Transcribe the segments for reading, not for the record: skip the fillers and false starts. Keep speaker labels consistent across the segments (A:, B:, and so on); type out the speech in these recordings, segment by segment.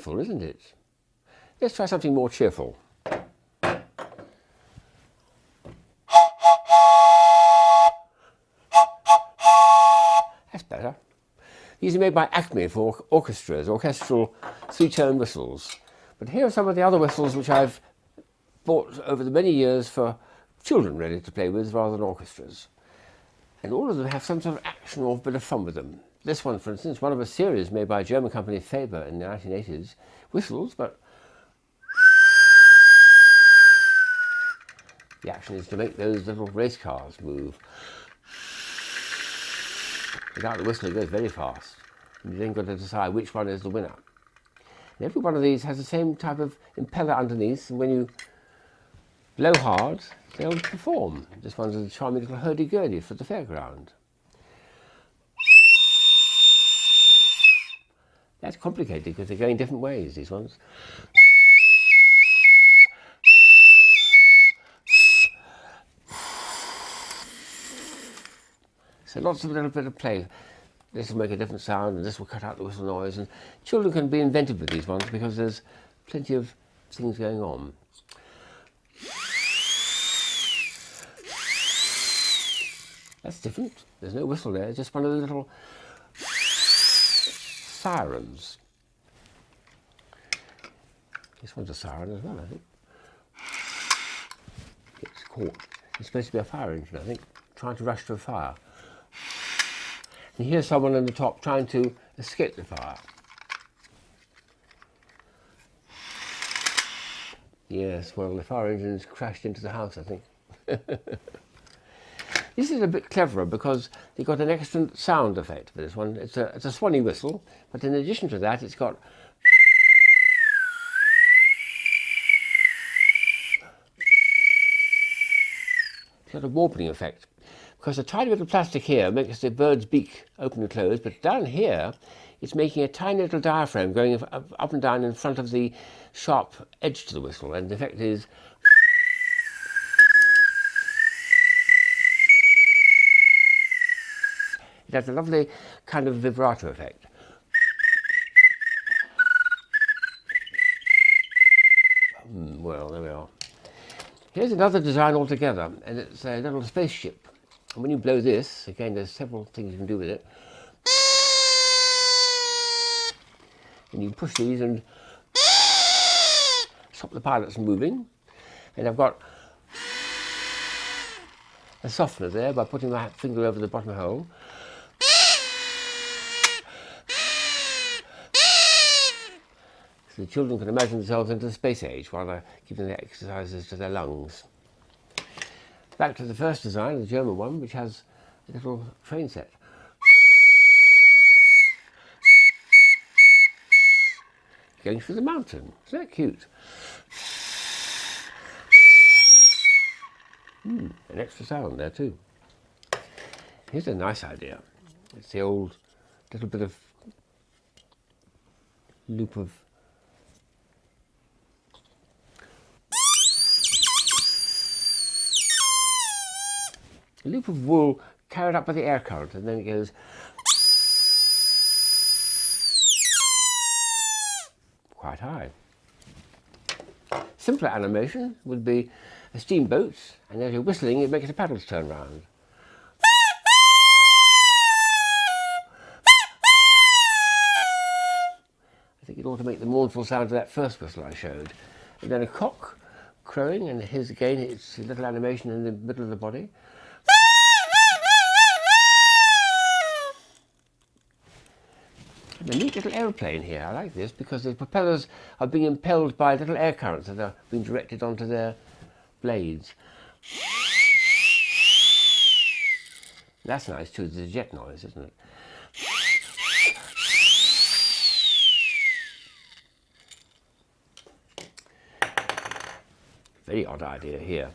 A: painful, isn't it? Let's try something more cheerful. That's better. These are made by Acme for orchestras, orchestral three-tone whistles. But here are some of the other whistles which I've bought over the many years for children really to play with rather than orchestras. And all of them have some sort of action or a bit of fun with them. This one, for instance, one of a series made by a German company Faber in the 1980s, whistles, but the action is to make those little race cars move. Without the whistle, it goes very fast. And you then got to decide which one is the winner. And every one of these has the same type of impeller underneath, and when you blow hard, they'll perform. This one's a charming little hurdy-gurdy for the fairground. That's complicated because they're going different ways, these ones. So lots of little bit of play. This will make a different sound and this will cut out the whistle noise. And children can be inventive with these ones because there's plenty of things going on. That's different. There's no whistle there, it's just one of the little sirens. This one's a siren as well, I think. It's caught. It's supposed to be a fire engine, I think, trying to rush to a fire. And here's someone on the top trying to escape the fire. Yes, well, the fire engine's crashed into the house, I think. This is a bit cleverer because they've got an excellent sound effect for this one. It's a swanny whistle, but in addition to that, it's got a warbling effect. Because a tiny bit of plastic here makes the bird's beak open and close, but down here it's making a tiny little diaphragm going up and down in front of the sharp edge to the whistle, and the effect is it has a lovely kind of vibrato effect. Well, there we are. Here's another design altogether, and it's a little spaceship. And when you blow this, again, there's several things you can do with it. And you push these and stop the pilots from moving. And I've got a softener there by putting my finger over the bottom hole. So the children can imagine themselves into the space age while they're giving their exercises to their lungs. Back to the first design, the German one, which has a little train set. Going through the mountain. Isn't that cute? An extra sound there too. Here's a nice idea. It's the old little bit of loop of wool carried up by the air current, and then it goes quite high. Simpler animation would be a steamboat, and as you're whistling it makes the paddles turn round. I think it ought to make the mournful sound of that first whistle I showed. And then a cock crowing, and here's again its little animation in the middle of the body. A neat little aeroplane here. I like this because the propellers are being impelled by little air currents that are being directed onto their blades. That's nice too, there's a jet noise, isn't it? Very odd idea here.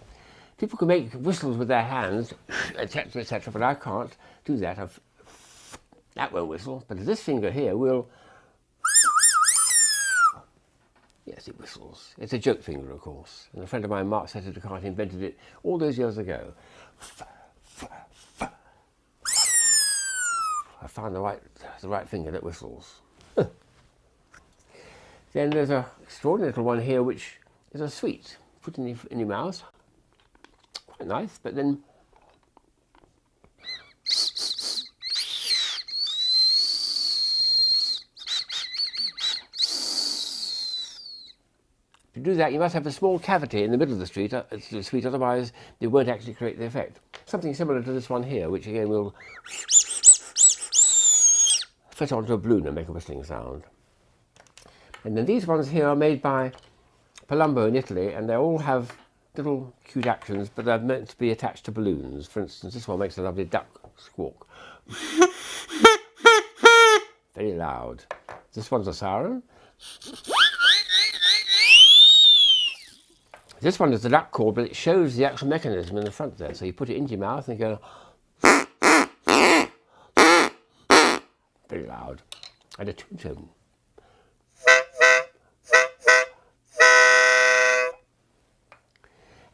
A: People can make whistles with their hands, etc., but I can't do that. That won't whistle, but this finger here will. Yes, it whistles. It's a joke finger, of course. And a friend of mine, Mark Setter Descartes, invented it all those years ago. I found the right finger that whistles. Then there's an extraordinary little one here, which is a sweet. Put in your mouth. Quite nice, but then to do that, you must have a small cavity in the middle of the sweet, otherwise it won't actually create the effect. Something similar to this one here, which again will fit onto a balloon and make a whistling sound. And then these ones here are made by Palumbo in Italy, and they all have little cute actions, but they're meant to be attached to balloons. For instance, this one makes a lovely duck squawk. Very loud. This one's a siren. This one is the duck call, but it shows the actual mechanism in the front there. So you put it into your mouth and go very loud, and a two-tone.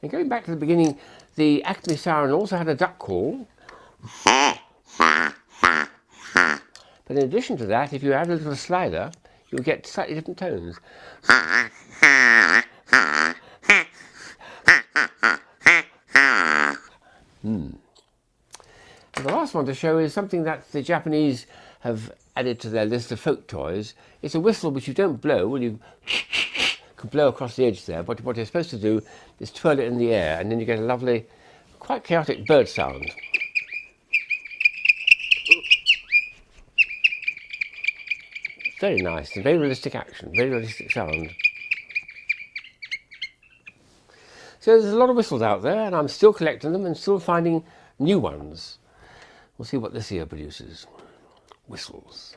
A: And going back to the beginning, the Acme siren also had a duck call. But in addition to that, if you add a little slider, you'll get slightly different tones. And the last one to show is something that the Japanese have added to their list of folk toys. It's a whistle which you don't blow. Well, you can blow across the edge there, but what you're supposed to do is twirl it in the air, and then you get a lovely, quite chaotic bird sound. Very nice, and very realistic action, very realistic sound. So there's a lot of whistles out there, and I'm still collecting them and still finding new ones. We'll see what this year produces. Whistles.